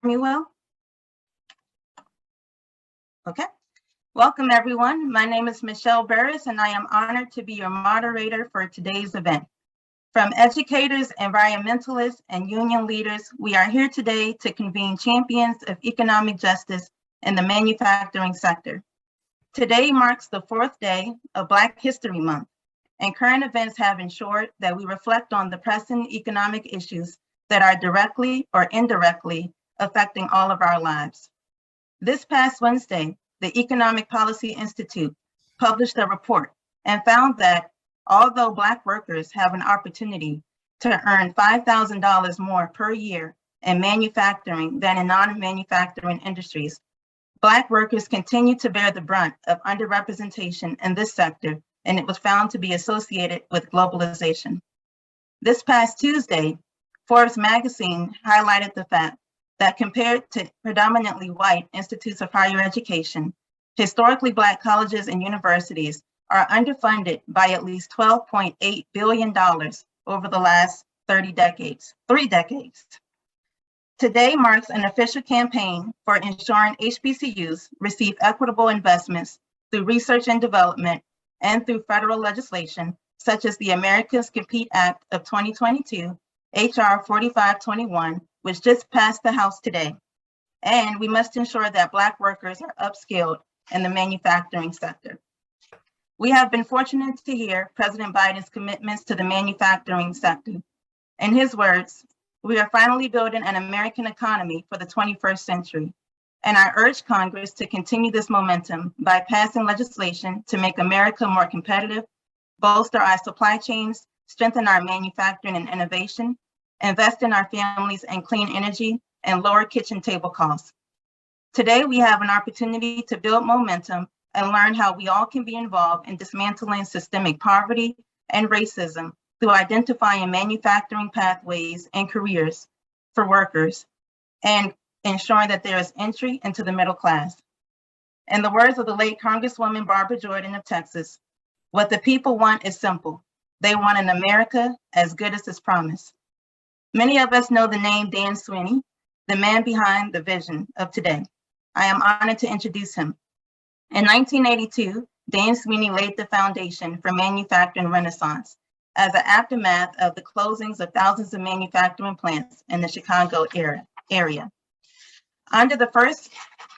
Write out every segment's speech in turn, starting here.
me well? Okay. Welcome, everyone. My name is Michelle Burris, and I am honored to be your moderator for today's event. From educators, environmentalists, and union leaders, we are here today to convene champions of economic justice in the manufacturing sector. Today marks the 4th day of Black History Month, and current events have ensured that we reflect on the pressing economic issues that are directly or indirectly affecting all of our lives. This past Wednesday, the Economic Policy Institute published a report and found that although Black workers have an opportunity to earn $5,000 more per year in manufacturing than in non-manufacturing industries, Black workers continue to bear the brunt of underrepresentation in this sector, and it was found to be associated with globalization. This past Tuesday, Forbes magazine highlighted the fact that compared to predominantly white institutes of higher education, historically Black colleges and universities are underfunded by at least $12.8 billion over the last 3 decades. Today marks an official campaign for ensuring HBCUs receive equitable investments through research and development and through federal legislation, such as the Americans Compete Act of 2022, HR 4521, which just passed the House today. And we must ensure that Black workers are upskilled in the manufacturing sector. We have been fortunate to hear President Biden's commitments to the manufacturing sector. In his words, "We are finally building an American economy for the 21st century." And I urge Congress to continue this momentum by passing legislation to make America more competitive, bolster our supply chains, strengthen our manufacturing and innovation, invest in our families in clean energy, and lower kitchen table costs. Today, we have an opportunity to build momentum and learn how we all can be involved in dismantling systemic poverty and racism through identifying manufacturing pathways and careers for workers and ensuring that there is entry into the middle class. In the words of the late Congresswoman Barbara Jordan of Texas, what the people want is simple. They want an America as good as its promise. Many of us know the name Dan Sweeney, the man behind the vision of today. I am honored to introduce him. In 1982, Dan Sweeney laid the foundation for manufacturing renaissance as an aftermath of the closings of thousands of manufacturing plants in the Chicago area. Under the first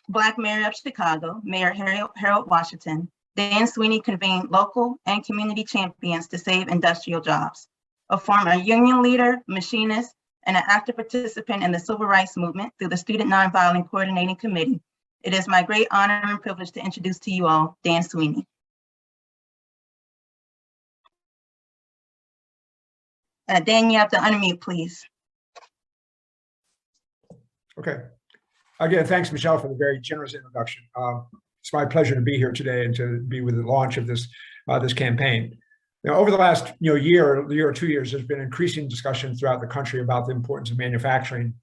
Black mayor of Chicago, Mayor Harold Washington, Dan Sweeney convened local and community champions to save industrial jobs. A former union leader, machinist, and an active participant in the civil rights movement through the Student Nonviolent Coordinating Committee, it is my great honor and privilege to introduce to you all Dan Sweeney. Dan, you have to unmute, please. Okay. Again, thanks, Michelle, for the very generous introduction. It's my pleasure to be here today and to be with the launch of this campaign. Over the last year or 2 years, there's been increasing discussion throughout the country about the importance of manufacturing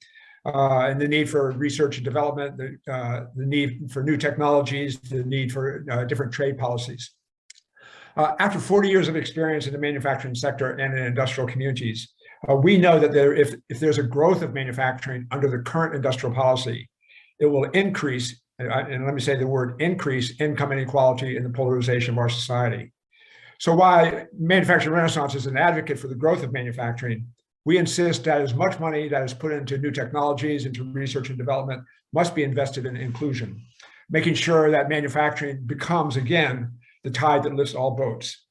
and the need for research and development, the need for new technologies, the need for different trade policies. After 40 years of experience in the manufacturing sector and in industrial communities, we know that if there's a growth of manufacturing under the current industrial policy, it will increase, and let me say the word increase, income inequality and the polarization of our society. So while Manufacturing Renaissance is an advocate for the growth of manufacturing, we insist that as much money that is put into new technologies, into research and development, must be invested in inclusion, making sure that manufacturing becomes, again, the tide that lifts all boats.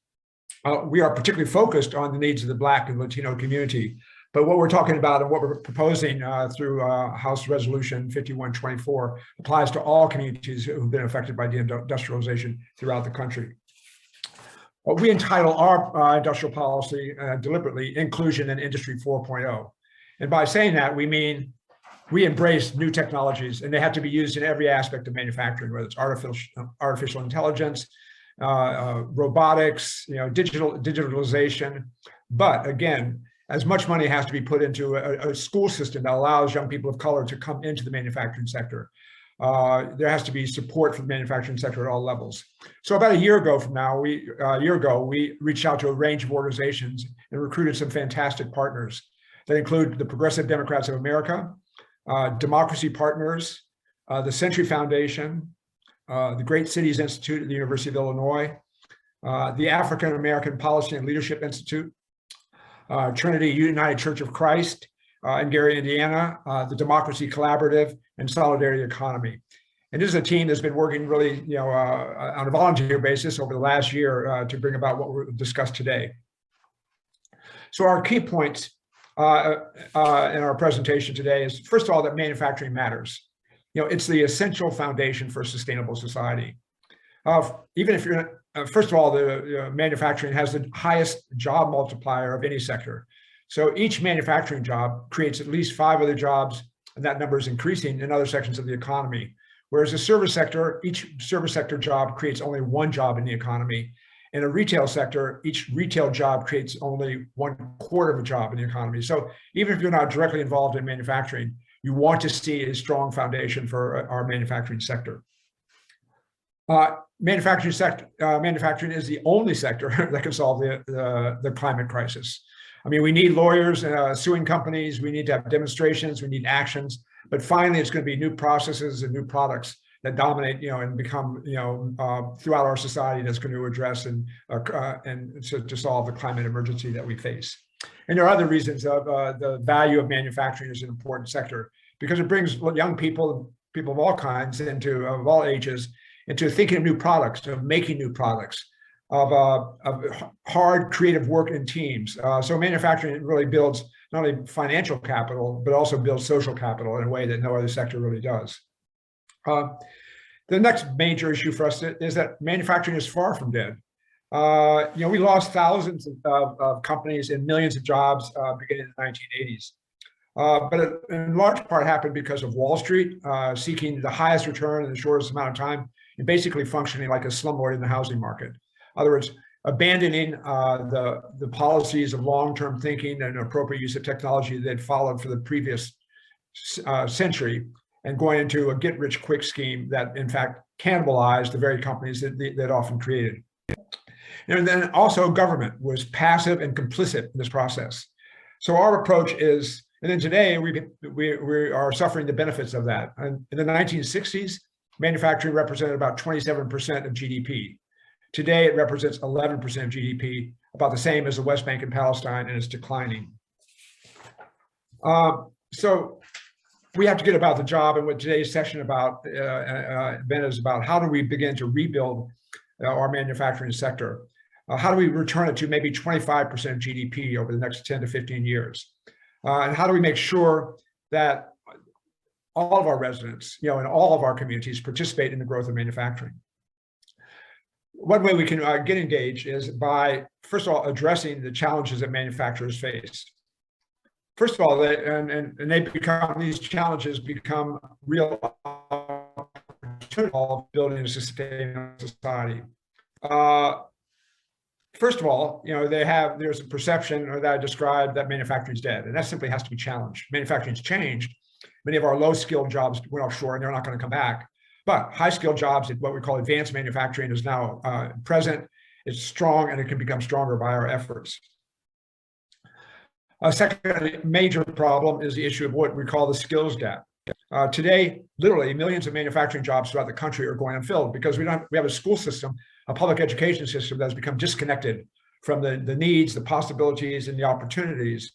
We are particularly focused on the needs of the Black and Latino community, but what we're talking about and what we're proposing through House Resolution 5124 applies to all communities who've been affected by deindustrialization throughout the country. We entitle our industrial policy deliberately Inclusion in Industry 4.0. And by saying that, we mean we embrace new technologies and they have to be used in every aspect of manufacturing, whether it's artificial intelligence, robotics, digitalization. But again, as much money has to be put into a school system that allows young people of color to come into the manufacturing sector. There has to be support for the manufacturing sector at all levels. So about a year ago, we reached out to a range of organizations and recruited some fantastic partners that include the Progressive Democrats of America, Democracy Partners, the Century Foundation, the Great Cities Institute at the University of Illinois, the African American Policy and Leadership Institute, Trinity United Church of Christ in Gary, Indiana, the Democracy Collaborative, and Solidarity Economy. And this is a team that's been working really, on a volunteer basis over the last year to bring about what we'll discuss today. So our key points in our presentation today is, first of all, that manufacturing matters. It's the essential foundation for a sustainable society. Even if you're, first of all, the manufacturing has the highest job multiplier of any sector. So each manufacturing job creates at least 5 other jobs, and that number is increasing in other sections of the economy. Whereas the service sector, each service sector job creates only 1 job in the economy. In a retail sector, each retail job creates only 1/4 of a job in the economy. So even if you're not directly involved in manufacturing, you want to see a strong foundation for our manufacturing sector. Manufacturing is the only sector that can solve the climate crisis. I mean, we need lawyers suing companies. We need to have demonstrations. We need actions. But finally, it's going to be new processes and new products that dominate, and become, throughout our society, that's going to address and to solve the climate emergency that we face. And there are other reasons of the value of manufacturing as an important sector, because it brings young people of all kinds, of all ages, into thinking of new products, of making new products, of hard creative work in teams. So manufacturing really builds not only financial capital, but also builds social capital in a way that no other sector really does. The next major issue for us is that manufacturing is far from dead. We lost thousands of companies and millions of jobs beginning in the 1980s. But it, in large part, happened because of Wall Street seeking the highest return in the shortest amount of time and basically functioning like a slumlord in the housing market. In other words, abandoning the policies of long-term thinking and appropriate use of technology that followed for the previous century, and going into a get-rich-quick scheme that, in fact, cannibalized the very companies that often created. And then also government was passive and complicit in this process. So our approach is, and then today we are suffering the benefits of that. And in the 1960s, manufacturing represented about 27% of GDP. Today, it represents 11% of GDP, about the same as the West Bank and Palestine, and it's declining. So we have to get about the job, and what today's session about, Ben, is about how do we begin to rebuild our manufacturing sector? How do we return it to maybe 25% of GDP over the next 10 to 15 years? And how do we make sure that all of our residents, in all of our communities participate in the growth of manufacturing? One way we can get engaged is by, first of all, addressing the challenges that manufacturers face. First of all, these challenges become real opportunities of building a sustainable society. First of all, there's a perception that I described that manufacturing is dead, and that simply has to be challenged. Manufacturing's changed. Many of our low-skilled jobs went offshore, and they're not going to come back. But high-skilled jobs, what we call advanced manufacturing, is now present. It's strong, and it can become stronger by our efforts. A second major problem is the issue of what we call the skills gap. Today, literally millions of manufacturing jobs throughout the country are going unfilled because we have a school system, a public education system that has become disconnected from the needs, the possibilities, and the opportunities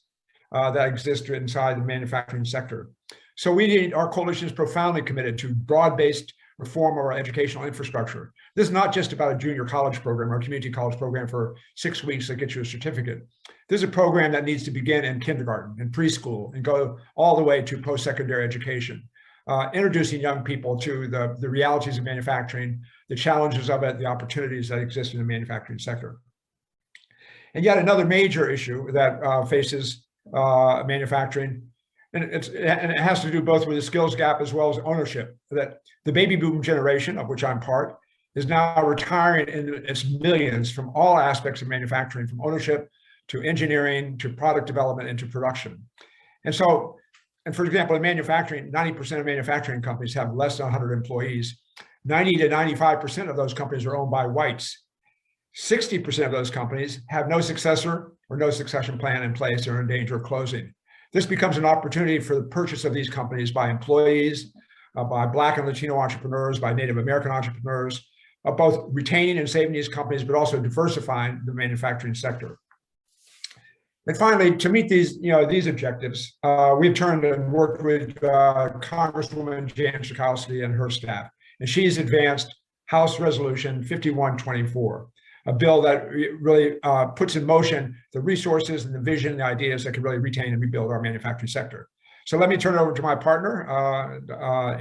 that exist inside the manufacturing sector. So our coalition is profoundly committed to broad-based reform of our educational infrastructure. This is not just about a junior college program or a community college program for 6 weeks that gets you a certificate. This is a program that needs to begin in kindergarten and preschool and go all the way to post-secondary education, introducing young people to the realities of manufacturing, the challenges of it, the opportunities that exist in the manufacturing sector. And yet another major issue that faces manufacturing, and it has to do both with the skills gap as well as ownership, that the baby boom generation, of which I'm part, is now retiring in its millions from all aspects of manufacturing, from ownership to engineering, to product development, and to production. And so, for example, in manufacturing, 90% of manufacturing companies have less than 100 employees. 90 to 95% of those companies are owned by whites. 60% of those companies have no successor or no succession plan in place or are in danger of closing. This becomes an opportunity for the purchase of these companies by employees, by Black and Latino entrepreneurs, by Native American entrepreneurs, both retaining and saving these companies, but also diversifying the manufacturing sector. And finally, to meet these, these objectives, we've turned and worked with Congresswoman Jan Schakowsky and her staff, and she's advanced House Resolution 5124, a bill that really puts in motion the resources and the vision, the ideas that can really retain and rebuild our manufacturing sector. So let me turn it over to my partner,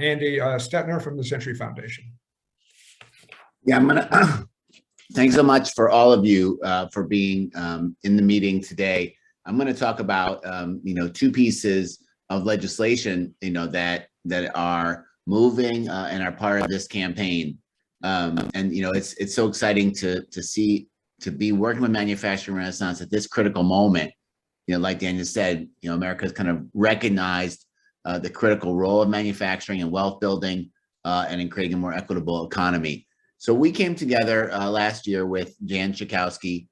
Andy Stetner from the Century Foundation. Yeah, I'm gonna. Thanks so much for all of you for being in the meeting today. I'm going to talk about two pieces of legislation that are moving and are part of this campaign. And it's so exciting to be working with Manufacturing Renaissance at this critical moment. Like Daniel said, America has kind of recognized the critical role of manufacturing and wealth building and in creating a more equitable economy. So we came together last year with Jan Schakowsky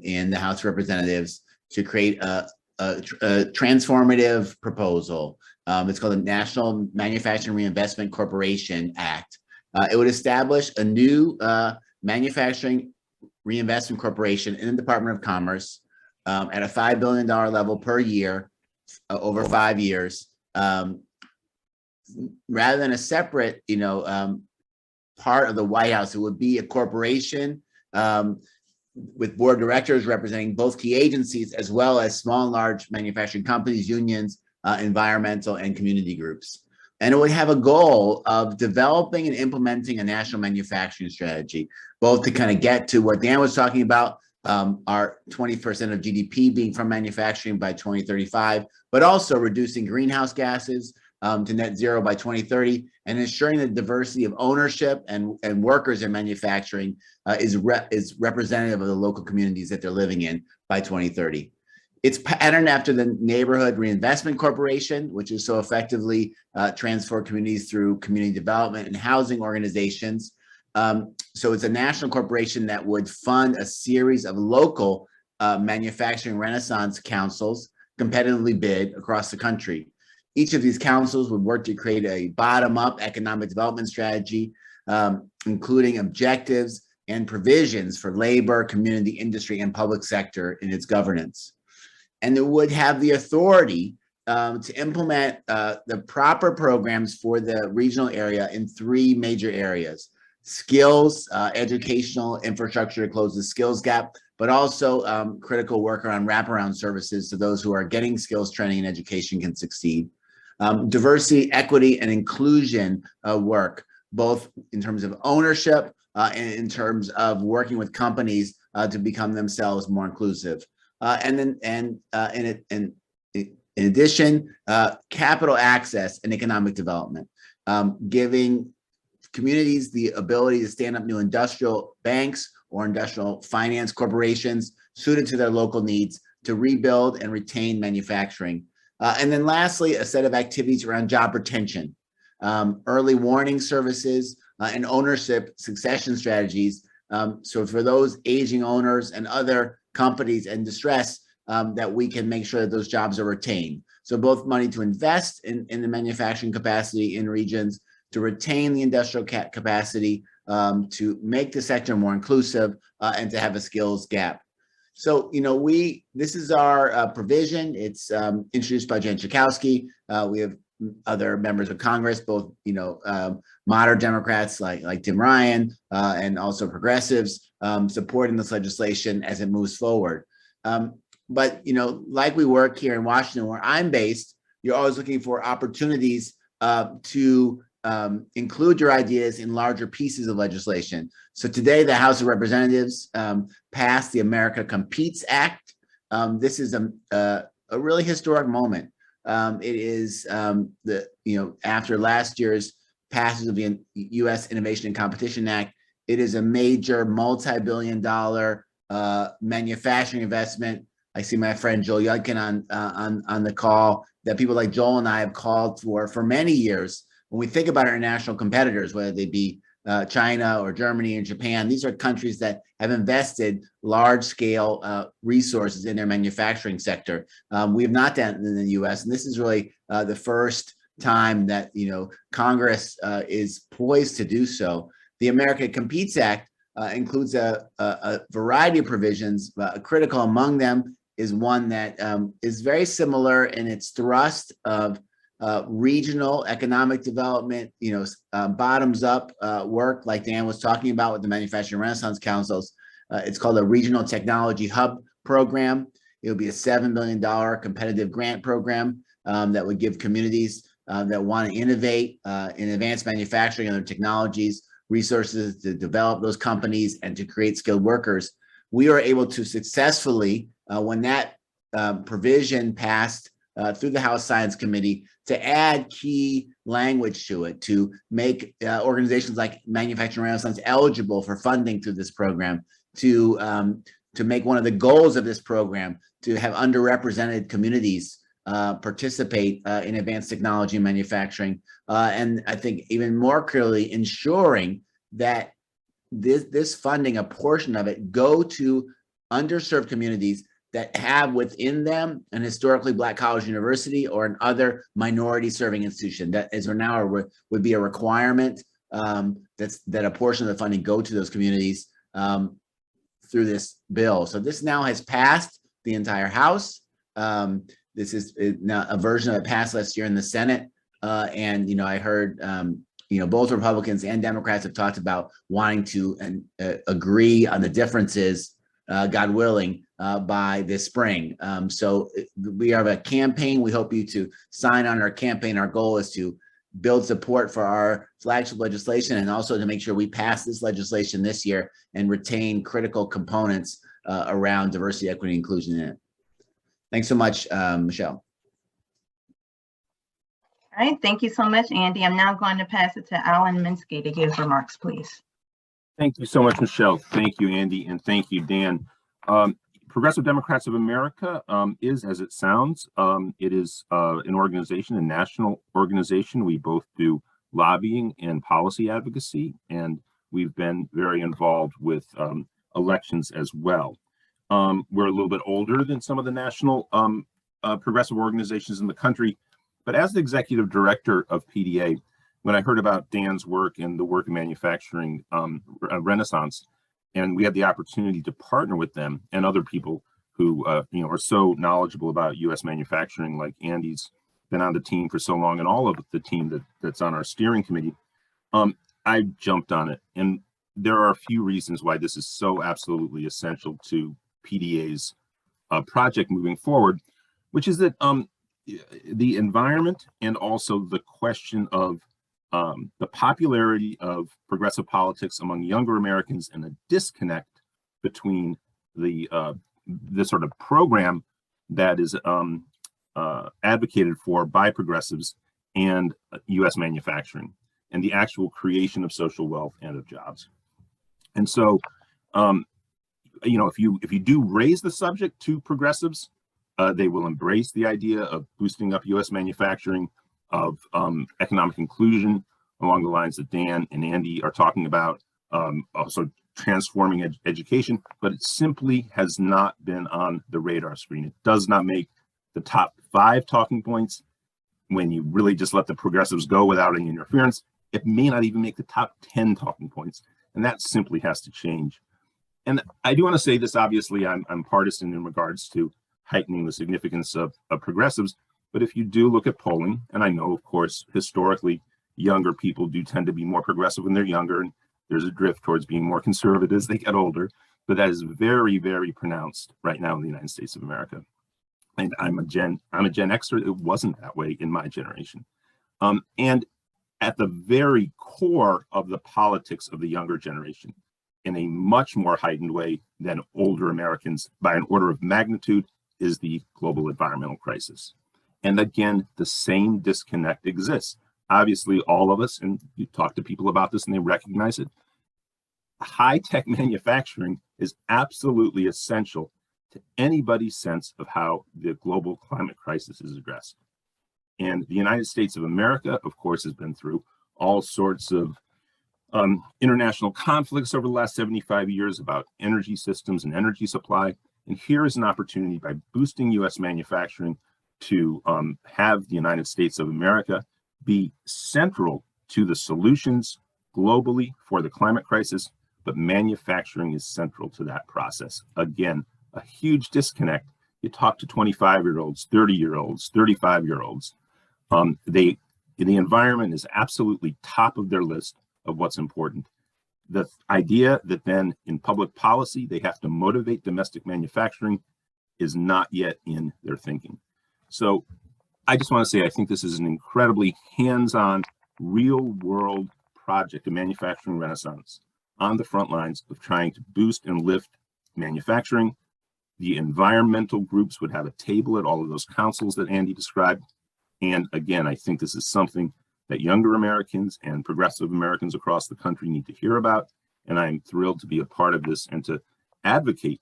in the House of Representatives to create a transformative proposal. It's called the National Manufacturing Reinvestment Corporation Act. It would establish a new manufacturing reinvestment corporation in the Department of Commerce at a $5 billion level per year over 5 years, rather than a separate, part of the White House. It would be a corporation with board of directors representing both key agencies, as well as small and large manufacturing companies, unions, environmental and community groups. And it would have a goal of developing and implementing a national manufacturing strategy, both to kind of get to what Dan was talking about, our 20% of GDP being from manufacturing by 2035, but also reducing greenhouse gases to net zero by 2030, and ensuring the diversity of ownership and workers in manufacturing is representative of the local communities that they're living in by 2030. It's patterned after the Neighborhood Reinvestment Corporation, which is so effectively transform communities through community development and housing organizations. So it's a national corporation that would fund a series of local manufacturing renaissance councils, competitively bid across the country. Each of these councils would work to create a bottom-up economic development strategy, including objectives and provisions for labor, community, industry, and public sector in its governance. And it would have the authority to implement the proper programs for the regional area in 3 major areas: skills, educational infrastructure to close the skills gap, but also critical work around wraparound services so those who are getting skills training and education can succeed. Diversity, equity, and inclusion work, both in terms of ownership and in terms of working with companies to become themselves more inclusive. In addition, capital access and economic development, giving communities the ability to stand up new industrial banks or industrial finance corporations suited to their local needs to rebuild and retain manufacturing. And then lastly, a set of activities around job retention, early warning services, and ownership succession strategies. So for those aging owners and other companies in distress, that we can make sure that those jobs are retained. So both money to invest in the manufacturing capacity in regions, to retain the industrial capacity, to make the sector more inclusive, and to have a skills gap. So, this is our provision. It's introduced by Jan Schakowsky. We have other members of Congress, both, moderate Democrats like Tim Ryan, and also progressives supporting this legislation as it moves forward. But, like we work here in Washington, where I'm based, you're always looking for opportunities to include your ideas in larger pieces of legislation. So today, the House of Representatives passed the America Competes Act. This is a really historic moment. It is after last year's passage of the U.S. Innovation and Competition Act, it is a major multi-billion-dollar manufacturing investment. I see my friend Joel Yudkin on the call, that people like Joel and I have called for many years. When we think about our international competitors, whether they be China or Germany and Japan. These are countries that have invested large-scale resources in their manufacturing sector. We have not done it in the U.S., and this is really the first time that Congress is poised to do so. The America Competes Act includes a variety of provisions. Critical among them is one that is very similar in its thrust of regional economic development, bottoms up work like Dan was talking about with the Manufacturing Renaissance Councils. It's called a Regional Technology Hub Program. It'll be a $7 million competitive grant program that would give communities that want to innovate in advanced manufacturing and other technologies resources to develop those companies and to create skilled workers. We were able to successfully, when that provision passed through the House Science Committee, to add key language to it, to make organizations like Manufacturing Renaissance eligible for funding through this program, to make one of the goals of this program to have underrepresented communities participate in advanced technology and manufacturing. And I think even more clearly ensuring that this funding, a portion of it, go to underserved communities that have within them an historically Black college university or an other minority serving institution. That is now would be a requirement that a portion of the funding go to those communities through this bill. So this now has passed the entire House. This is now a version that passed last year in the Senate. And I heard both Republicans and Democrats have talked about wanting to agree on the differences, God willing, by this spring. So we have a campaign. We hope you to sign on our campaign. Our goal is to build support for our flagship legislation and also to make sure we pass this legislation this year and retain critical components around diversity, equity, inclusion in it. Thanks so much, Michelle. All right, thank you so much, Andy. I'm now going to pass it to Alan Minsky to give remarks, please. Thank you so much, Michelle. Thank you, Andy, and thank you, Dan. Progressive Democrats of America is, as it sounds, it is an organization, a national organization. We both do lobbying and policy advocacy, and we've been very involved with elections as well. We're a little bit older than some of the national progressive organizations in the country, but as the executive director of PDA, when I heard about Dan's work and the work of Manufacturing Renaissance, and we had the opportunity to partner with them and other people who are so knowledgeable about U.S. manufacturing, like Andy's been on the team for so long, and all of the team that's on our steering committee, I jumped on it. And there are a few reasons why this is so absolutely essential to PDA's project moving forward, which is that the environment and also the question of the popularity of progressive politics among younger Americans and a disconnect between the sort of program that is advocated for by progressives and U.S. manufacturing and the actual creation of social wealth and of jobs. And so, if you do raise the subject to progressives, they will embrace the idea of boosting up U.S. manufacturing, of economic inclusion along the lines that Dan and Andy are talking about, also transforming education, but it simply has not been on the radar screen. It does not make the top 5 talking points when you really just let the progressives go without any interference. It may not even make the top 10 talking points, and that simply has to change. And I do want to say this, obviously, I'm partisan in regards to heightening the significance of progressives, but if you do look at polling, and I know, of course, historically, younger people do tend to be more progressive when they're younger, and there's a drift towards being more conservative as they get older, but that is very, very pronounced right now in the United States of America. And I'm a Gen Xer. It wasn't that way in my generation. And at the very core of the politics of the younger generation, in a much more heightened way than older Americans by an order of magnitude, is the global environmental crisis. And again, the same disconnect exists. Obviously, all of us, and you talk to people about this and they recognize it, high-tech manufacturing is absolutely essential to anybody's sense of how the global climate crisis is addressed. And the United States of America, of course, has been through all sorts of international conflicts over the last 75 years about energy systems and energy supply. And here is an opportunity by boosting U.S. manufacturing to have the United States of America be central to the solutions globally for the climate crisis, but manufacturing is central to that process. Again, a huge disconnect. You talk to 25-year-olds, 30-year-olds, 35-year-olds. The environment is absolutely top of their list of what's important. The idea that then in public policy, they have to motivate domestic manufacturing is not yet in their thinking. So I just want to say, I think this is an incredibly hands-on, real-world project, a manufacturing renaissance on the front lines of trying to boost and lift manufacturing. The environmental groups would have a table at all of those councils that Andy described. And again, I think this is something that younger Americans and progressive Americans across the country need to hear about. And I'm thrilled to be a part of this and to advocate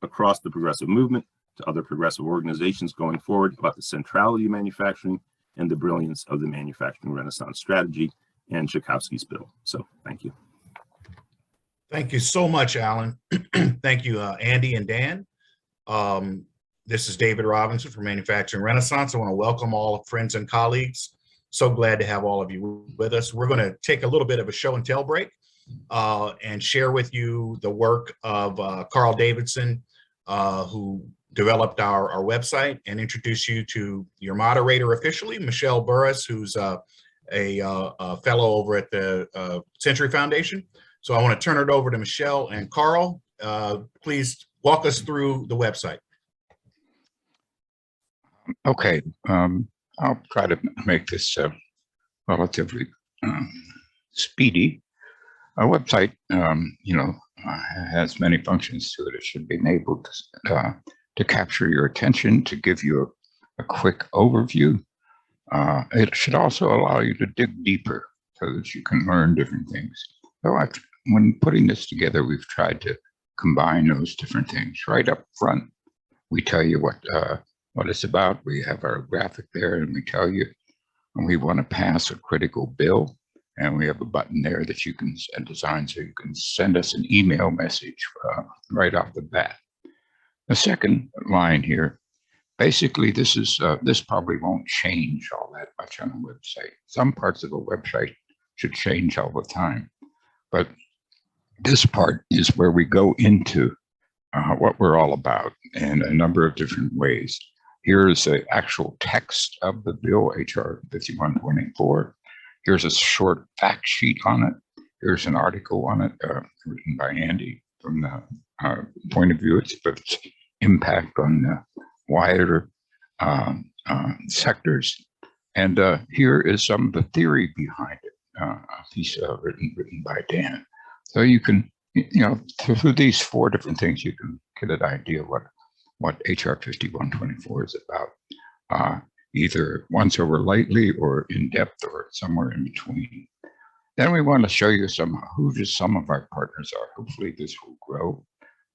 across the progressive movement to other progressive organizations going forward about the centrality of manufacturing and the brilliance of the manufacturing renaissance strategy and Schakowsky's bill. So thank you. Thank you so much, Alan. Thank you, Andy and Dan. This is David Robinson from Manufacturing Renaissance. I want to welcome all friends and colleagues. So glad to have all of you with us. We're going to take a little bit of a show and tell break and share with you the work of Carl Davidson, who developed our website, and introduce you to your moderator officially, Michelle Burris, who's a fellow over at the Century Foundation. So I want to turn it over to Michelle and Carl. Please walk us through the website. Okay, I'll try to make this relatively speedy. Our website, has many functions to it. It should be enabled to capture your attention, to give you a quick overview. It should also allow you to dig deeper so that you can learn different things. So when putting this together, we've tried to combine those different things. Right up front, we tell you what it's about. We have our graphic there, and we tell you when we want to pass a critical bill, and we have a button there that you can design so you can send us an email message right off the bat. The second line here, basically, this probably won't change all that much on a website. Some parts of a website should change all the time, but this part is where we go into what we're all about in a number of different ways. Here's the actual text of the bill, HR 5124. Here's a short fact sheet on it. Here's an article on it written by Andy from the point of view of its impact on wider sectors. And here is some of the theory behind it, a piece written by Dan. So you can, through these four different things, you can get an idea of what HR 5124 is about, either once over lightly or in depth or somewhere in between. Then we want to show you who just some of our partners are. Hopefully this will grow.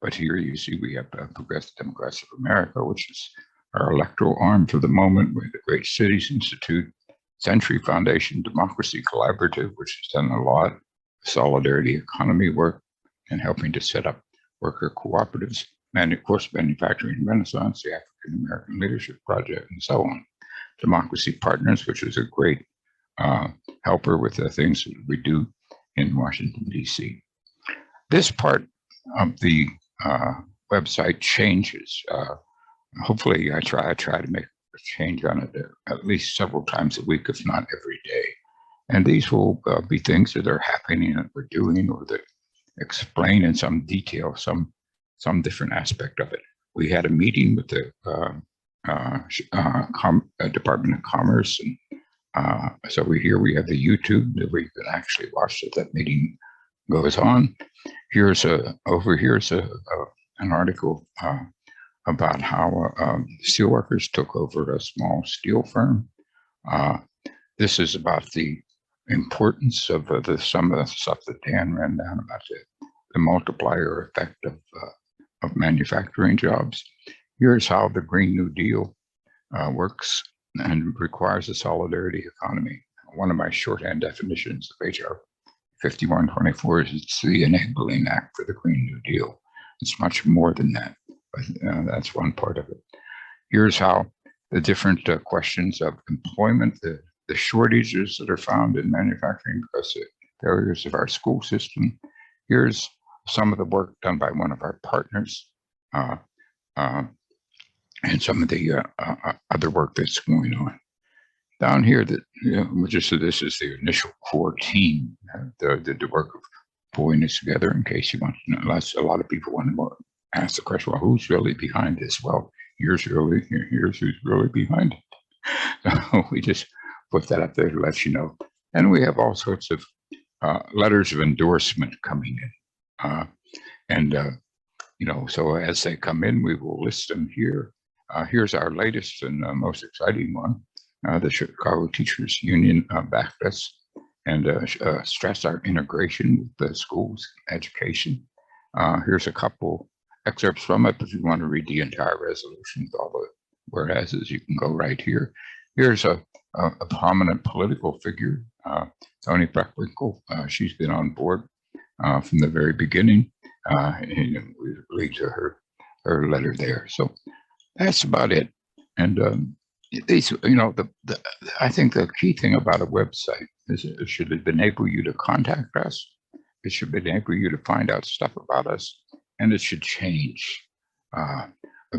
But here you see we have Progressive Democrats of America, which is our electoral arm for the moment. We have the Great Cities Institute, Century Foundation, Democracy Collaborative, which has done a lot of solidarity economy work and helping to set up worker cooperatives, and of course, Manufacturing Renaissance, the African American Leadership Project, and so on. Democracy Partners, which is a great helper with the things that we do in Washington, D.C. This part of the website changes. Hopefully, I try to make a change on it at least several times a week, if not every day. And these will be things that are happening that we're doing, or that explain in some detail some different aspect of it. We had a meeting with the Department of Commerce, and so we have the YouTube that we can actually watch as that meeting goes on. Here's an article about how steelworkers took over a small steel firm. This is about the importance of some of the stuff that Dan ran down about the multiplier effect of manufacturing jobs. Here's how the Green New Deal works and requires a solidarity economy. One of my shorthand definitions of HR 5124 is it's the enabling act for the Green New Deal. It's much more than that, but that's one part of it. Here's how the different questions of employment, the shortages that are found in manufacturing because of failures of our school system. Here's some of the work done by one of our partners and some of the other work that's going on. Down here, that just so this is the initial core team, the work of pulling this together. In case you want to know, a lot of people want to ask the question, well, who's really behind this? Well, here's who's really behind it. So we just put that up there to let you know. And we have all sorts of letters of endorsement coming in, so as they come in, we will list them here. Here's our latest and most exciting one. The Chicago Teachers Union backed us and stressed our integration with the schools education. Here's a couple excerpts from it, but if you want to read the entire resolution with all the whereases, you can go right here. Here's a prominent political figure, Toni Preckwinkle. She's been on board from the very beginning. And we lead to her letter there. So that's about it. And these, I think the key thing about a website is it should enable you to contact us. It should enable you to find out stuff about us, and it should change a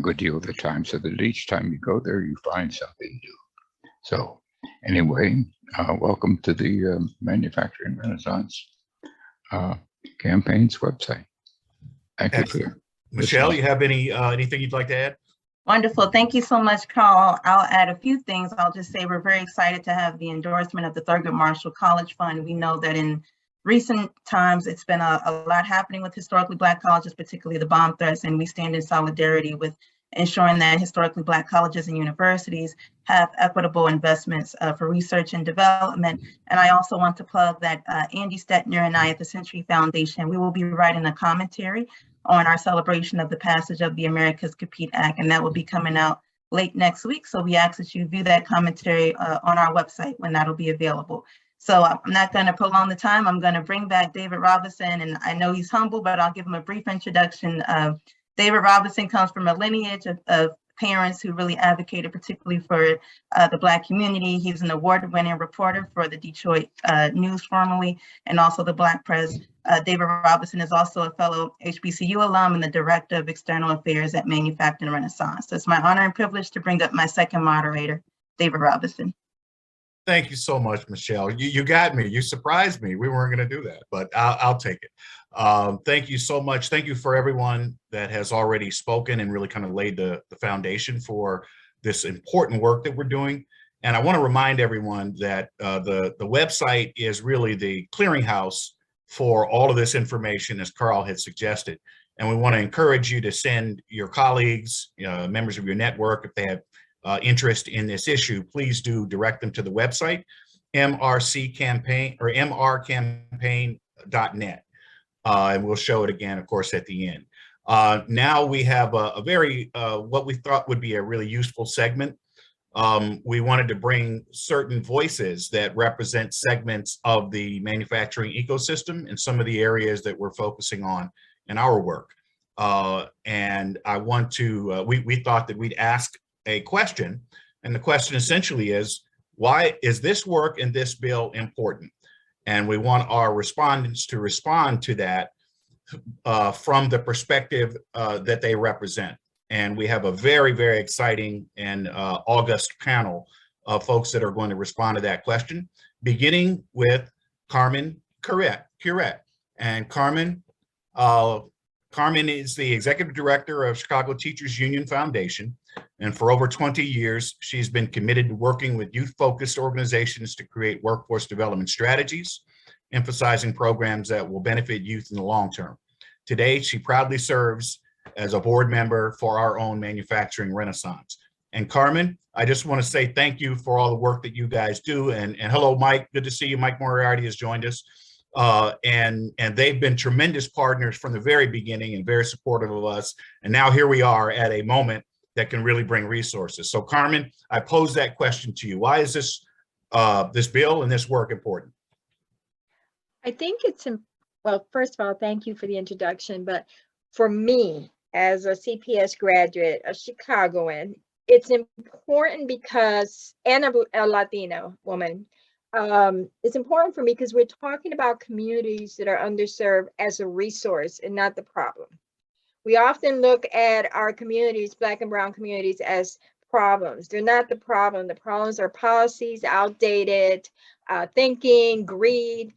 good deal of the time so that each time you go there, you find something new. So anyway, welcome to the Manufacturing Renaissance campaign's website. Thank you for Michelle, you have anything you'd like to add? Wonderful. Thank you so much, Carl. I'll add a few things. I'll just say we're very excited to have the endorsement of the Thurgood Marshall College Fund. We know that in recent times, it's been a lot happening with historically Black colleges, particularly the bomb threats, and we stand in solidarity with ensuring that historically Black colleges and universities have equitable investments for research and development. And I also want to plug that Andy Stetner and I at the Century Foundation, we will be writing a commentary on our celebration of the passage of the Americas Compete Act, and that will be coming out late next week. So we ask that you view that commentary on our website when that'll be available. So I'm not going to prolong the time. I'm going to bring back David Robinson, and I know he's humble, but I'll give him a brief introduction. David Robinson comes from a lineage of parents who really advocated particularly for the Black community. He's an award-winning reporter for the Detroit News formerly, and also the Black Press. David Robinson is also a fellow HBCU alum and the Director of External Affairs at Manufacturing Renaissance. So it's my honor and privilege to bring up my second moderator, David Robinson. Thank you so much, Michelle. You got me. You surprised me. We weren't going to do that, but I'll take it. Thank you so much. Thank you for everyone that has already spoken and really kind of laid the foundation for this important work that we're doing. And I want to remind everyone that the website is really the clearinghouse for all of this information, as Carl had suggested. And we want to encourage you to send your colleagues, members of your network, if they have interest in this issue, please do direct them to the website, mrcampaign or mrcampaign.net. And we'll show it again, of course, at the end. Now we have a very, what we thought would be a really useful segment. We wanted to bring certain voices that represent segments of the manufacturing ecosystem in some of the areas that we're focusing on in our work. And I want to, we thought that we'd ask a question, and the question essentially is, why is this work in this bill important? And we want our respondents to respond to that from the perspective that they represent. And we have a very, very exciting and august panel of folks that are going to respond to that question, beginning with Carmen Curet. And Carmen is the Executive Director of Chicago Teachers Union Foundation. And for over 20 years, she's been committed to working with youth-focused organizations to create workforce development strategies, emphasizing programs that will benefit youth in the long term. Today, she proudly serves as a board member for our own Manufacturing Renaissance. And Carmen, I just want to say thank you for all the work that you guys do. And hello, Mike. Good to see you. Mike Moriarty has joined us. And they've been tremendous partners from the very beginning and very supportive of us. And now here we are at a moment that can really bring resources. So Carmen, I pose that question to you. Why is this this bill and this work important? I think well, first of all, thank you for the introduction, but for me, as a CPS graduate, a Chicagoan, it's important because, and a Latino woman, it's important for me because we're talking about communities that are underserved as a resource and not the problem. We often look at our communities, Black and Brown communities, as problems. They're not the problem. The problems are policies, outdated thinking, greed.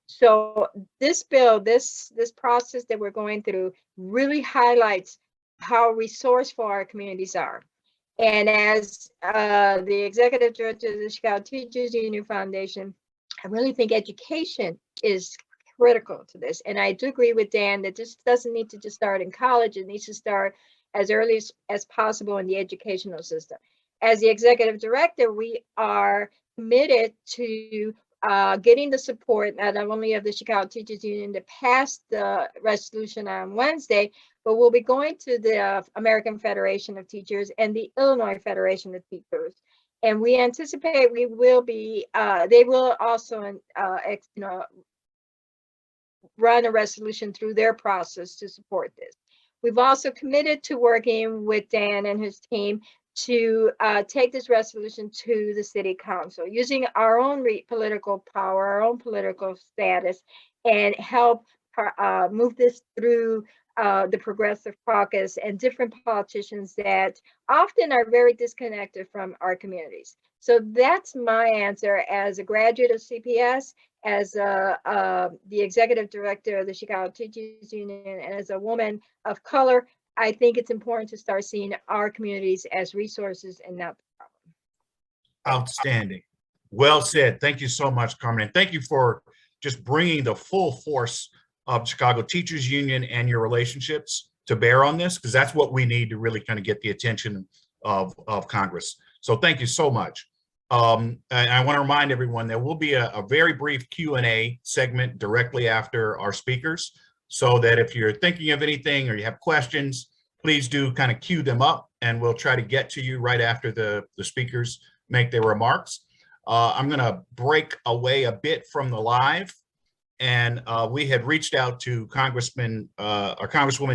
So this bill, this process that we're going through really highlights how resourceful our communities are. And as the executive director of the Chicago Teachers Union Foundation, I really think education is critical to this. And I do agree with Dan that this doesn't need to just start in college. It needs to start as early as possible in the educational system. As the executive director, we are committed to getting the support not only of the Chicago Teachers Union to pass the resolution on Wednesday, but we'll be going to the American Federation of Teachers and the Illinois Federation of Teachers. And we anticipate we will be, they will also, run a resolution through their process to support this. We've also committed to working with Dan and his team to take this resolution to the city council, using our own political power, our own political status, and help move this through the Progressive Caucus and different politicians that often are very disconnected from our communities. So that's my answer as a graduate of CPS, as the executive director of the Chicago Teachers Union, and as a woman of color. I think it's important to start seeing our communities as resources and not the problem. Outstanding. Well said. Thank you so much, Carmen. And thank you for just bringing the full force of Chicago Teachers Union and your relationships to bear on this, because that's what we need to really kind of get the attention of Congress. So thank you so much. And I want to remind everyone there will be a very brief Q&A segment directly after our speakers, so that if you're thinking of anything or you have questions, please do kind of queue them up and we'll try to get to you right after the speakers make their remarks. I'm going to break away a bit from the live, and we had reached out to Congresswoman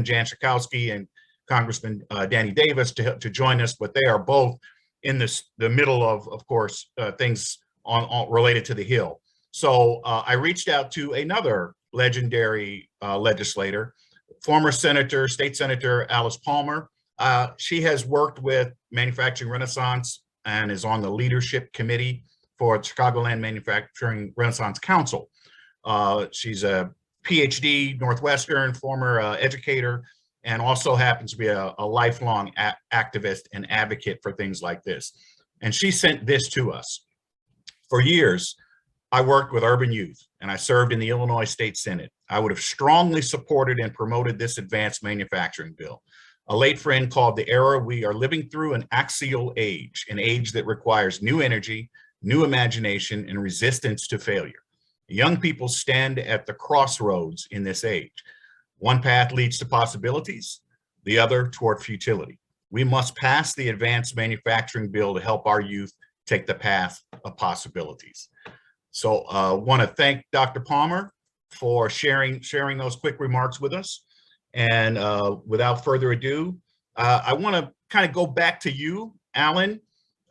Jan Schakowsky and Congressman Danny Davis to join us, but they are both in the middle of course, things on related to the Hill. So I reached out to another legendary legislator, former State Senator Alice Palmer. She has worked with Manufacturing Renaissance and is on the leadership committee for Chicagoland Manufacturing Renaissance Council. She's a PhD, Northwestern, former educator, and also happens to be a lifelong activist and advocate for things like this. And she sent this to us. For years, I worked with urban youth and I served in the Illinois State Senate. I would have strongly supported and promoted this advanced manufacturing bill. A late friend called the era we are living through an axial age, an age that requires new energy, new imagination, and resistance to failure. Young people stand at the crossroads in this age. One path leads to possibilities, the other toward futility. We must pass the advanced manufacturing bill to help our youth take the path of possibilities. So I want to thank Dr. Palmer for sharing those quick remarks with us. And without further ado, I want to kind of go back to you, Alan,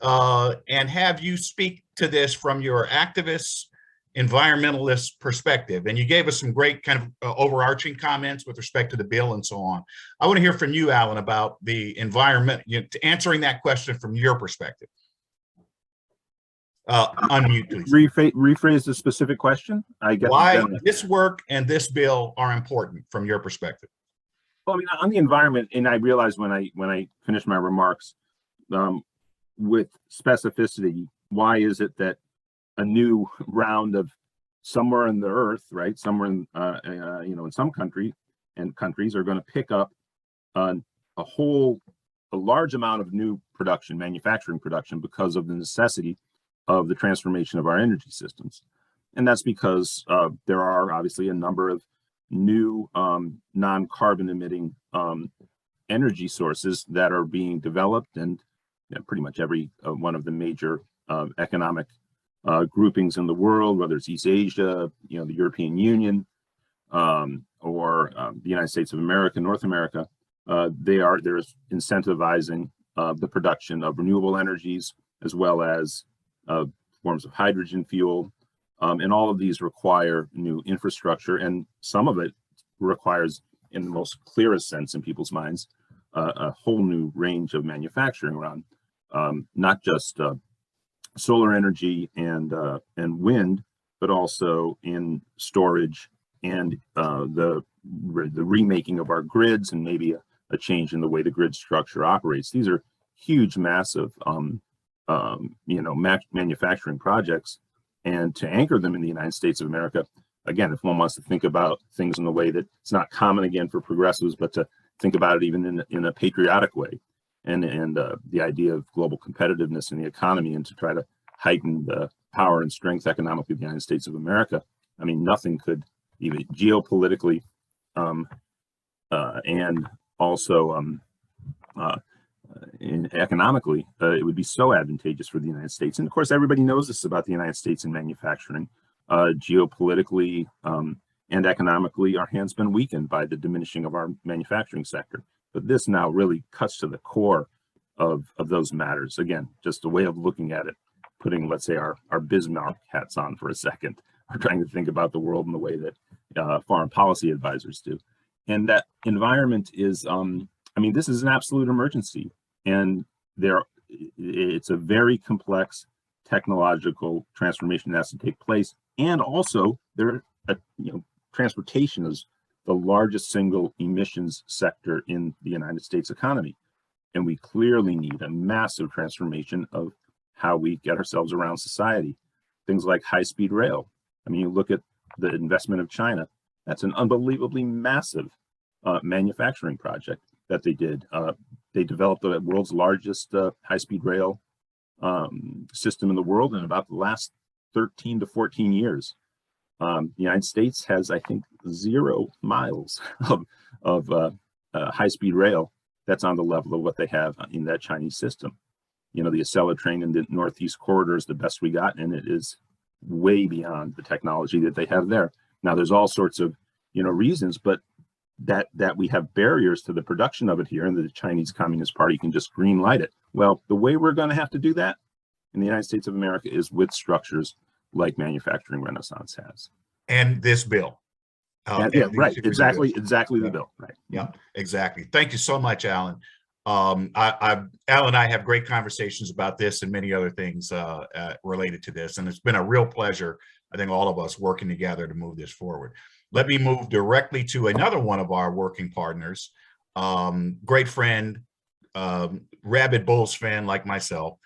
and have you speak to this from your activist, environmentalist perspective. And you gave us some great kind of overarching comments with respect to the bill and so on. I want to hear from you, Alan, about the environment, answering that question from your perspective. Unmute, please. Rephrase the specific question. I get why this work and this bill are important from your perspective. Well, I mean, on the environment, and I realized when I finished my remarks with specificity, why is it that a new round of somewhere in the earth, right, somewhere in in some countries are going to pick up a large amount of new production, manufacturing production, because of the necessity of the transformation of our energy systems. And that's because there are obviously a number of new non-carbon emitting energy sources that are being developed, and pretty much every one of the major economic groupings in the world, whether it's East Asia, the European Union, or the United States of America, North America, they're incentivizing the production of renewable energies as well as forms of hydrogen fuel. And all of these require new infrastructure, and some of it requires, in the most clearest sense in people's minds, a whole new range of manufacturing around not just solar energy and wind, but also in storage and the remaking of our grids, and maybe a change in the way the grid structure operates. These are huge, massive, manufacturing projects, and to anchor them in the United States of America, again, if one wants to think about things in the way that it's not common again for progressives, but to think about it even in a patriotic way, and the idea of global competitiveness in the economy, and to try to heighten the power and strength economically of the United States of America. I mean, nothing could, even geopolitically, and also economically, it would be so advantageous for the United States. And of course, everybody knows this about the United States in manufacturing. Geopolitically and economically, our hand's been weakened by the diminishing of our manufacturing sector. But this now really cuts to the core of those matters. Again, just a way of looking at it, putting, let's say, our Bismarck hats on for a second. We're trying to think about the world in the way that foreign policy advisors do. And that environment is, this is an absolute emergency. And it's a very complex technological transformation that has to take place. And also, transportation is the largest single emissions sector in the United States economy. And we clearly need a massive transformation of how we get ourselves around society. Things like high-speed rail. I mean, you look at the investment of China, that's an unbelievably massive manufacturing project that they did. They developed the world's largest high-speed rail system in the world in about the last 13 to 14 years. The United States has, I think, 0 miles of high-speed rail that's on the level of what they have in that Chinese system. The Acela train in the Northeast Corridor is the best we got, and it is way beyond the technology that they have there. Now, there's all sorts of, reasons, but that we have barriers to the production of it here, and the Chinese Communist Party can just green light it. Well, the way we're going to have to do that in the United States of America is with structures like Manufacturing Renaissance has. And this bill. Right. Exactly the bill. Right. Yeah, exactly. Thank you so much, Alan. Alan and I have great conversations about this and many other things related to this. And it's been a real pleasure, I think, all of us working together to move this forward. Let me move directly to another one of our working partners, great friend, rabid Bulls fan like myself,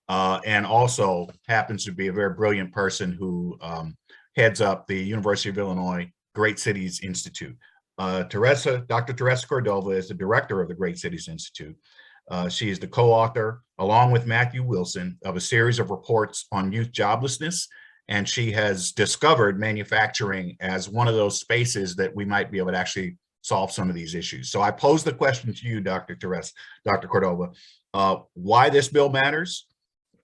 and also happens to be a very brilliant person who heads up the University of Illinois Great Cities Institute. Dr. Teresa Cordova is the director of the Great Cities Institute. She is the co-author, along with Matthew Wilson, of a series of reports on youth joblessness, and she has discovered manufacturing as one of those spaces that we might be able to actually solve some of these issues. So I pose the question to you, Dr. Cordova, why this bill matters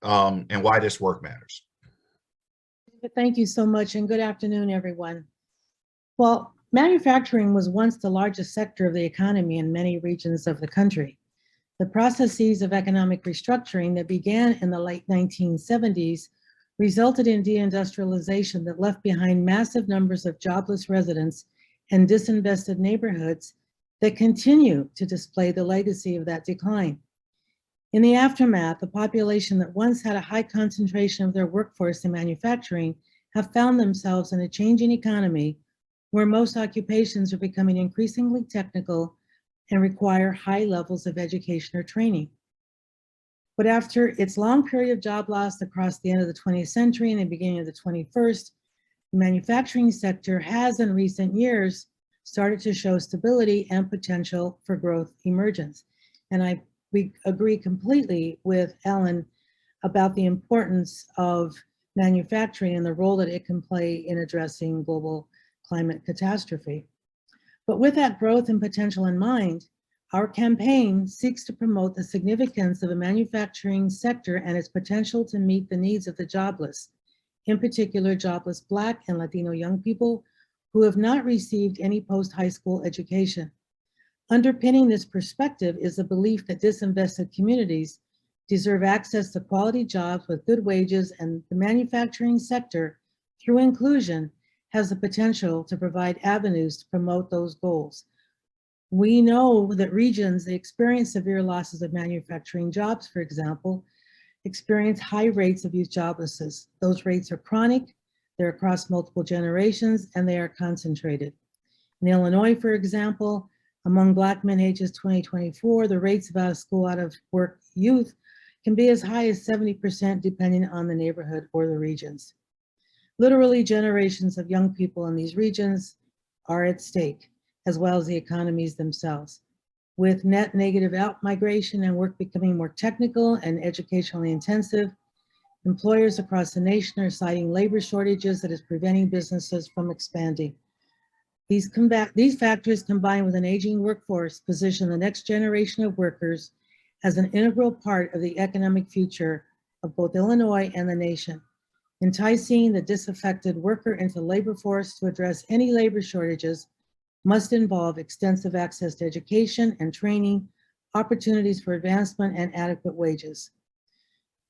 and why this work matters. Thank you so much, and good afternoon, everyone. Well, manufacturing was once the largest sector of the economy in many regions of the country. The processes of economic restructuring that began in the late 1970s resulted in deindustrialization that left behind massive numbers of jobless residents and disinvested neighborhoods that continue to display the legacy of that decline. In the aftermath, the population that once had a high concentration of their workforce in manufacturing have found themselves in a changing economy where most occupations are becoming increasingly technical and require high levels of education or training. But after its long period of job loss across the end of the 20th century and the beginning of the 21st, the manufacturing sector has in recent years started to show stability and potential for growth emergence. And we agree completely with Ellen about the importance of manufacturing and the role that it can play in addressing global climate catastrophe. But with that growth and potential in mind, our campaign seeks to promote the significance of the manufacturing sector and its potential to meet the needs of the jobless in particular jobless Black and Latino young people who have not received any post-high school education. Underpinning this perspective is the belief that disinvested communities deserve access to quality jobs with good wages, and the manufacturing sector, through inclusion, has the potential to provide avenues to promote those goals. We know that regions that experience severe losses of manufacturing jobs, for example, experience high rates of youth joblessness. Those rates are chronic, they're across multiple generations, and they are concentrated. In Illinois, for example, among Black men ages 20-24, the rates of out of school, out of work youth can be as high as 70% depending on the neighborhood or the regions. Literally, generations of young people in these regions are at stake, as well as the economies themselves. With net negative out-migration and work becoming more technical and educationally intensive, employers across the nation are citing labor shortages that is preventing businesses from expanding. These factors, combined with an aging workforce, position the next generation of workers as an integral part of the economic future of both Illinois and the nation. Enticing the disaffected worker into the labor force to address any labor shortages must involve extensive access to education and training, opportunities for advancement, and adequate wages.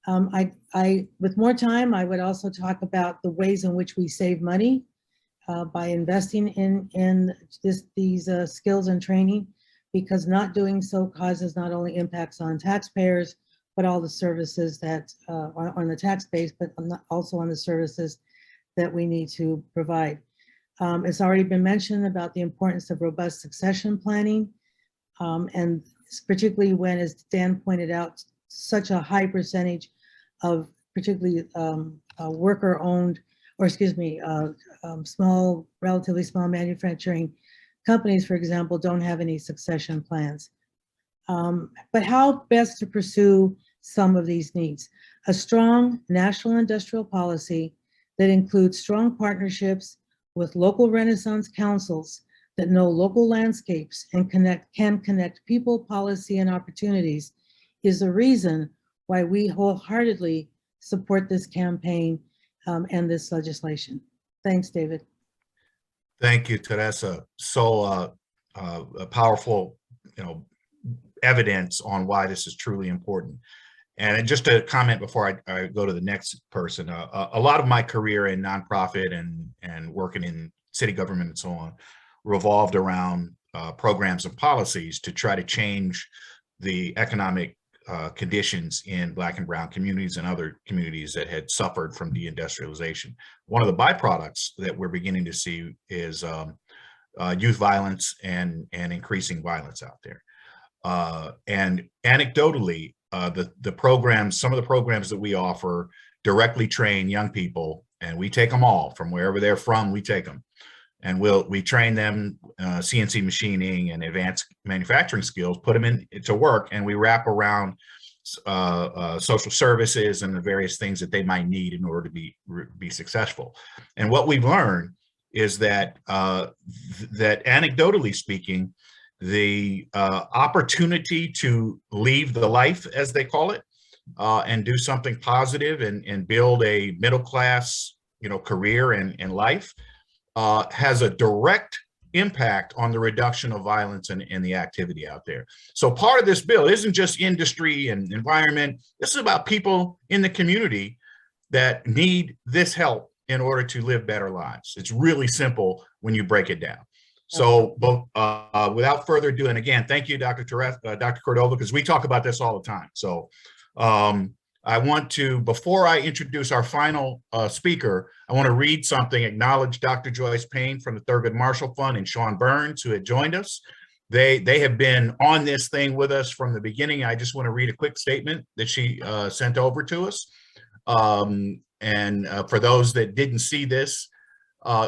With more time, I would also talk about the ways in which we save money by investing in these skills and training, because not doing so causes not only impacts on taxpayers, but all the services that are on the tax base, but also on the services that we need to provide. It's already been mentioned about the importance of robust succession planning, and particularly when, as Dan pointed out, such a high percentage of particularly worker-owned, or excuse me, small, relatively small manufacturing companies, for example, don't have any succession plans. But how best to pursue some of these needs? A strong national industrial policy that includes strong partnerships with local Renaissance councils that know local landscapes and can connect people, policy, and opportunities is the reason why we wholeheartedly support this campaign and this legislation. Thanks, David. Thank you, Teresa. So a powerful, evidence on why this is truly important. And just a comment before I go to the next person, a lot of my career in nonprofit and working in city government and so on revolved around programs and policies to try to change the economic conditions in Black and brown communities and other communities that had suffered from deindustrialization. One of the byproducts that we're beginning to see is youth violence and increasing violence out there. And anecdotally, the programs, some of the programs that we offer directly train young people, and we take them all from wherever they're from, we take them. And we train them CNC machining and advanced manufacturing skills, put them into work, and we wrap around social services and the various things that they might need in order to be successful. And what we've learned is that that anecdotally speaking, the opportunity to leave the life, as they call it, and do something positive and build a middle class, career and life has a direct impact on the reduction of violence and the activity out there. So part of this bill isn't just industry and environment. This is about people in the community that need this help in order to live better lives. It's really simple when you break it down. So without further ado, and again, thank you, Dr. Cordova, because we talk about this all the time. So I want to, before I introduce our final speaker, I want to read something, acknowledge Dr. Joyce Payne from the Thurgood Marshall Fund and Sean Burns, who had joined us. They have been on this thing with us from the beginning. I just want to read a quick statement that she sent over to us. For those that didn't see this,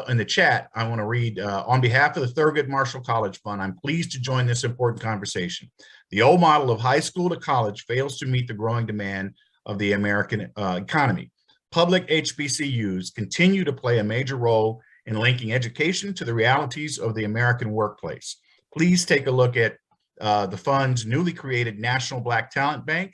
in the chat, I want to read, on behalf of the Thurgood Marshall College Fund, I'm pleased to join this important conversation. The old model of high school to college fails to meet the growing demand of the American economy. Public HBCUs continue to play a major role in linking education to the realities of the American workplace. Please take a look at the fund's newly created National Black Talent Bank.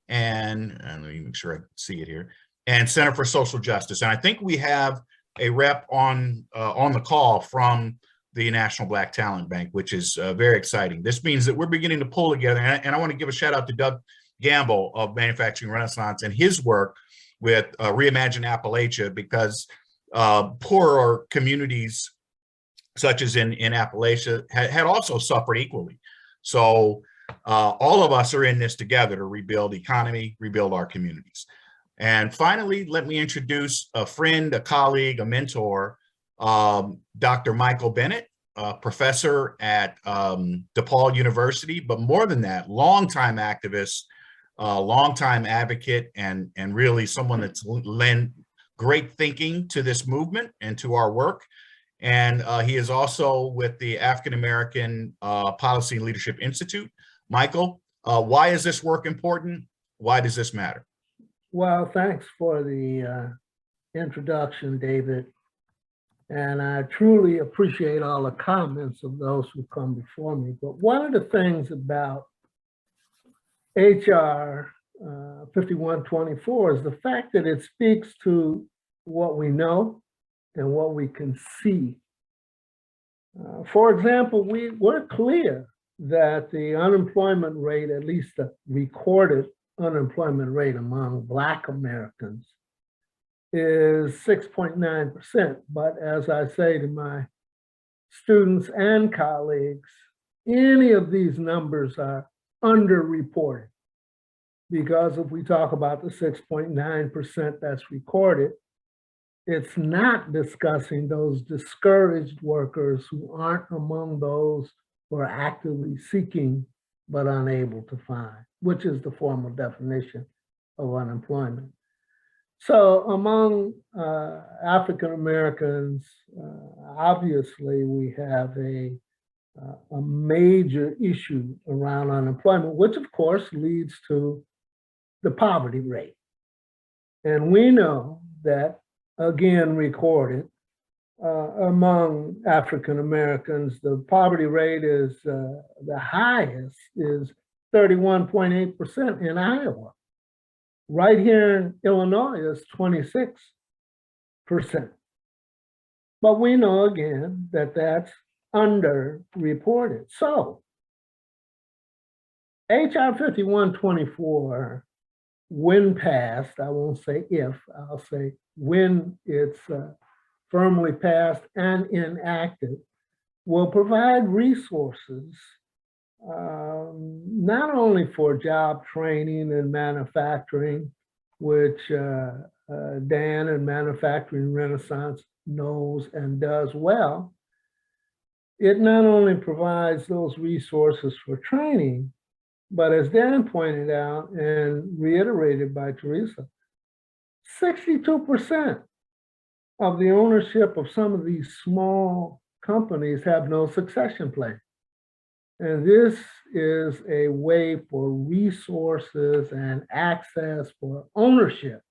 And let me make sure I see it here. and Center for Social Justice. And I think we have a rep on the call from the National Black Talent Bank, which is very exciting. This means that we're beginning to pull together. And I want to give a shout out to Doug Gamble of Manufacturing Renaissance and his work with Reimagine Appalachia, because poorer communities, such as in Appalachia, had also suffered equally. So all of us are in this together to rebuild the economy, rebuild our communities. And finally, let me introduce a friend, a colleague, a mentor, Dr. Michael Bennett, a professor at DePaul University, but more than that, longtime activist, longtime advocate, and really someone that's lent great thinking to this movement and to our work. And he is also with the African American Policy and Leadership Institute. Michael, why is this work important? Why does this matter? Well, thanks for the introduction, David. And I truly appreciate all the comments of those who come before me. But one of the things about HR 5124 is the fact that it speaks to what we know and what we can see. For example, we're clear that the unemployment rate, at least the recorded unemployment rate among Black Americans, is 6.9%. But as I say to my students and colleagues, any of these numbers are underreported, because if we talk about the 6.9% that's recorded, it's not discussing those discouraged workers who aren't among those who are actively seeking but unable to find, which is the formal definition of unemployment. So among African Americans, obviously we have a major issue around unemployment, which of course leads to the poverty rate. And we know that, again, recorded among African Americans, the poverty rate is the highest is 31.8% in Iowa. Right here in Illinois is 26%. But we know again that that's underreported. So HR 5124, when passed, I won't say if, I'll say when it's firmly passed and enacted, will provide resources not only for job training and manufacturing, which Dan and Manufacturing Renaissance knows and does well. It not only provides those resources for training, but as Dan pointed out and reiterated by Teresa, 62% of the ownership of some of these small companies have no succession plan. And this is a way for resources and access for ownership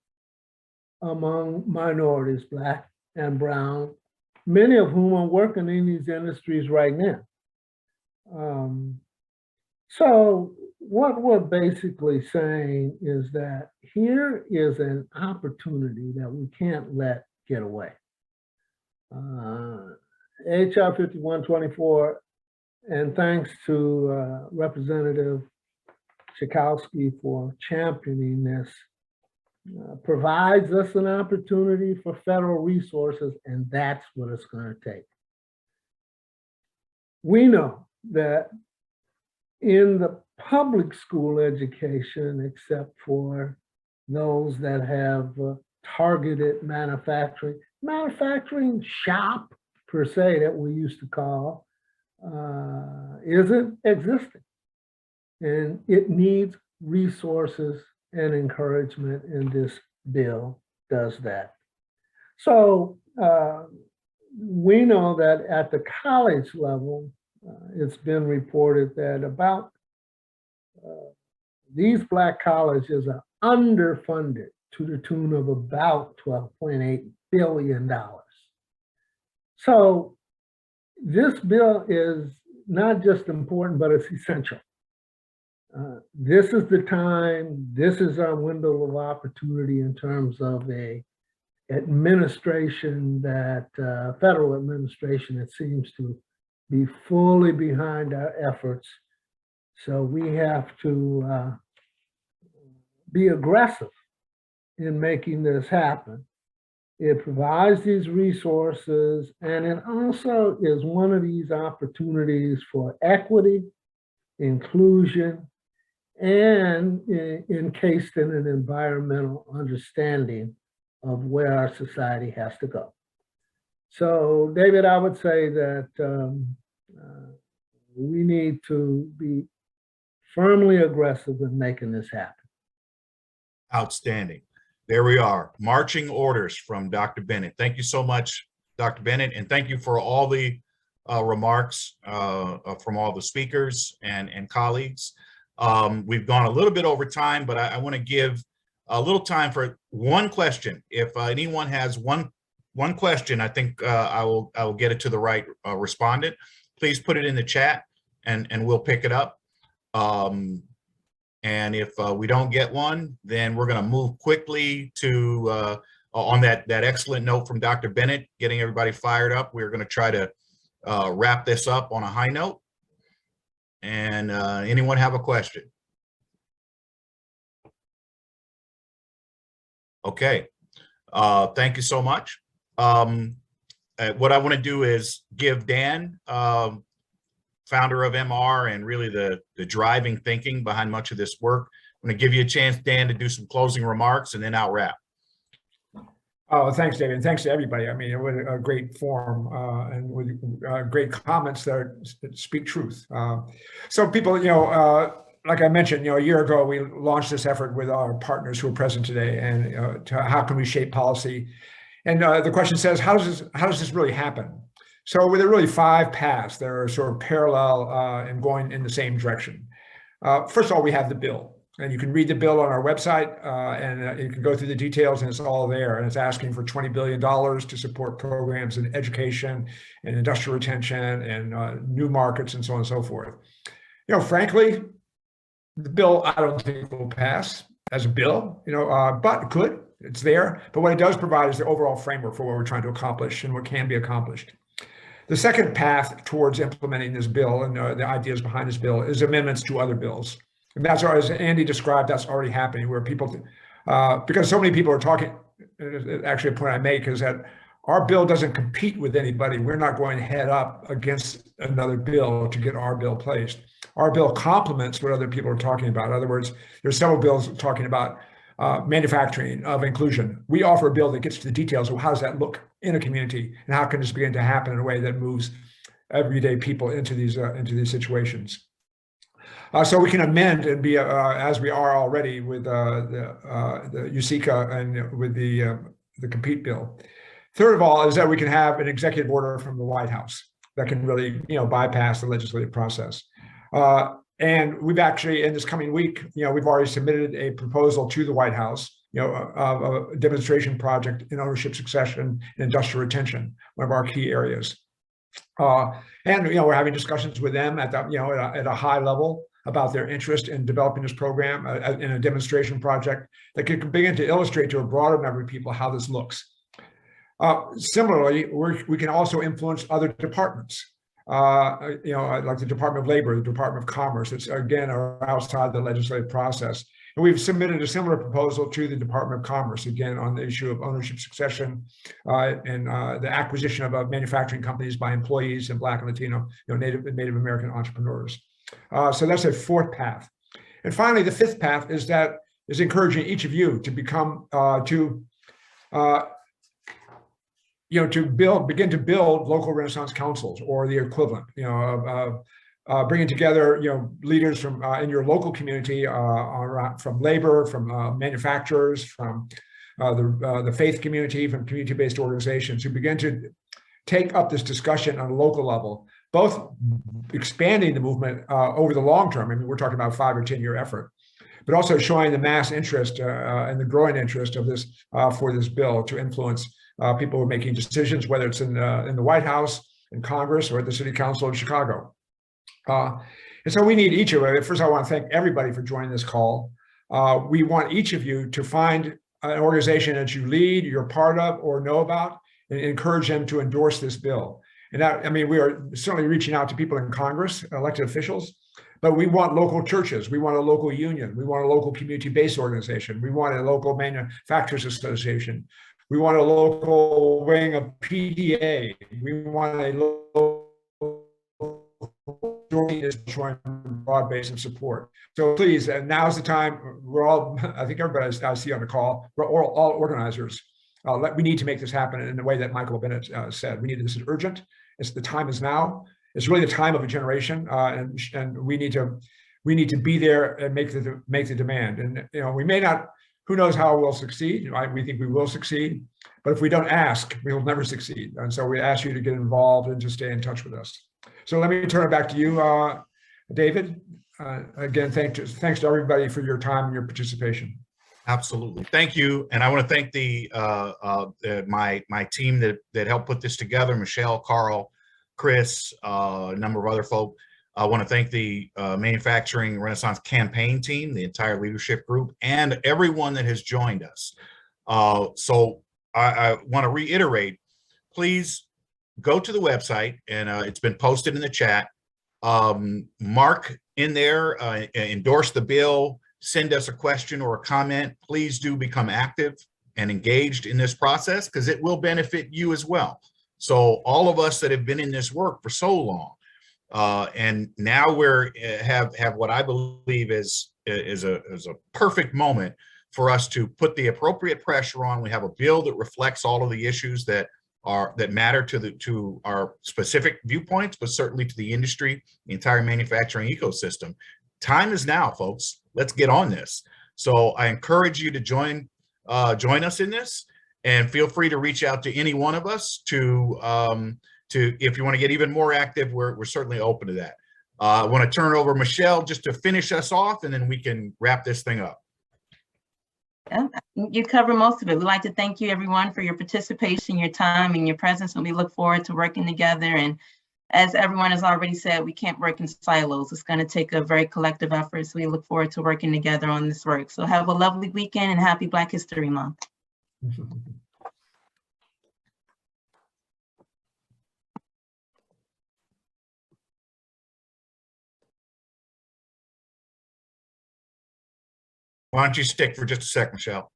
among minorities, Black and Brown, many of whom are working in these industries right now. So what we're basically saying is that here is an opportunity that we can't let get away. HR 5124, and thanks to Representative Schakowsky for championing this, provides us an opportunity for federal resources, and that's what it's going to take. We know that in the public school education, except for those that have targeted manufacturing shop per se that we used to call, isn't existing. And it needs resources and encouragement, and this bill does that. So we know that at the college level, it's been reported that about these Black colleges are underfunded to the tune of about $12.8 billion. So this bill is not just important, but it's essential. This is the time, this is our window of opportunity in terms of a administration that, federal administration that seems to be fully behind our efforts. So we have to be aggressive in making this happen. It provides these resources, and it also is one of these opportunities for equity, inclusion, and encased in an environmental understanding of where our society has to go. So, David, I would say that we need to be firmly aggressive in making this happen. Outstanding. There we are. Marching orders from Dr. Bennett. Thank you so much, Dr. Bennett, and thank you for all the remarks from all the speakers and colleagues. We've gone a little bit over time, but I want to give a little time for one question. If anyone has one question, I think I will get it to the right respondent. Please put it in the chat, and we'll pick it up. And if we don't get one, then we're going to move quickly to on that excellent note from Dr. Bennett, getting everybody fired up. We're going to try to wrap this up on a high note. And anyone have a question? Okay. Thank you so much. What I want to do is give Dan, founder of MR and really the driving thinking behind much of this work. I'm going to give you a chance, Dan, to do some closing remarks, and then I'll wrap. Oh, thanks, David. And thanks to everybody. I mean, it was a great forum and with great comments that speak truth. So people, like I mentioned, a year ago, we launched this effort with our partners who are present today, and to how can we shape policy? And the question says, how does this really happen? So there are really 5 paths that are sort of parallel and going in the same direction. First of all, we have the bill. And you can read the bill on our website, and you can go through the details, and it's all there. And it's asking for $20 billion to support programs in education and industrial retention and new markets and so on and so forth. Frankly, the bill I don't think will pass as a bill, but it could. It's there. But what it does provide is the overall framework for what we're trying to accomplish and what can be accomplished. The second path towards implementing this bill and the ideas behind this bill is amendments to other bills. And that's, as Andy described, that's already happening where people, because so many people are talking, actually a point I make is that our bill doesn't compete with anybody. We're not going head up against another bill to get our bill placed. Our bill complements what other people are talking about. In other words, there's several bills talking about manufacturing of inclusion. We offer a bill that gets to the details of how does that look in a community and how can this begin to happen in a way that moves everyday people into these situations. So we can amend and be, as we are already with the USICA and with the Compete bill. Third of all is that we can have an executive order from the White House that can really, bypass the legislative process. And we've actually, in this coming week, we've already submitted a proposal to the White House, of a demonstration project in ownership succession and industrial retention, one of our key areas. And we're having discussions with them at the, at a high level about their interest in developing this program in a demonstration project that could begin to illustrate to a broader number of people how this looks. Similarly, we can also influence other departments, like the Department of Labor, the Department of Commerce. It's again are outside the legislative process. And we've submitted a similar proposal to the Department of Commerce, again, on the issue of ownership succession and the acquisition of manufacturing companies by employees and Black and Latino, Native American entrepreneurs. So that's a fourth path. And finally, the fifth path is encouraging each of you to become, begin to build local Renaissance councils or the equivalent, bringing together, leaders from in your local community, from labor, from manufacturers, from the faith community, from community-based organizations who begin to take up this discussion on a local level, both expanding the movement over the long term. I mean, we're talking about a 5 or 10 year effort, but also showing the mass interest and the growing interest of this for this bill to influence people who are making decisions, whether it's in the White House, in Congress, or at the City Council in Chicago. And so we need each of you. First, I want to thank everybody for joining this call. We want each of you to find an organization that you lead, you're part of, or know about, and encourage them to endorse this bill. And that, I mean, we are certainly reaching out to people in Congress, elected officials, but we want local churches. We want a local union. We want a local community-based organization. We want a local manufacturers association. We want a local wing of PTA. We want a local broad base of support. So please, and now's the time. We're all, I think everybody I see on the call, we're all organizers. We need to make this happen in the way that Michael Bennett said. This is urgent. The time is now. It's really the time of a generation, and we need to be there and make the demand. And we may not. Who knows how we'll succeed? We think we will succeed, but if we don't ask, we will never succeed. And so we ask you to get involved and to stay in touch with us. So let me turn it back to you, David. Again, thanks to everybody for your time and your participation. Absolutely. Thank you. And I want to thank my team that helped put this together, Michelle, Carl, Chris, a number of other folk. I want to thank the Manufacturing Renaissance campaign team, the entire leadership group, and everyone that has joined us. So I want to reiterate, please go to the website, and it's been posted in the chat. Mark in there, endorse the bill, send us a question or a comment. Please do become active and engaged in this process, because it will benefit you as well. So all of us that have been in this work for so long, and now we're have what I believe is a perfect moment for us to put the appropriate pressure on. We have a bill that reflects all of the issues that matter to our specific viewpoints, but certainly to the industry, the entire manufacturing ecosystem. Time is now, folks. Let's get on this. So I encourage you to join us in this, and feel free to reach out to any one of us to if you want to get even more active. We're certainly open to that. I want to turn it over to Michelle just to finish us off, and then we can wrap this thing up. Yeah, you covered most of it. We'd like to thank you, everyone, for your participation, your time, and your presence, and we look forward to working together. And as everyone has already said, we can't work in silos. It's going to take a very collective effort, so we look forward to working together on this work. So have a lovely weekend, and happy Black History Month. Why don't you stick for just a sec, Michelle?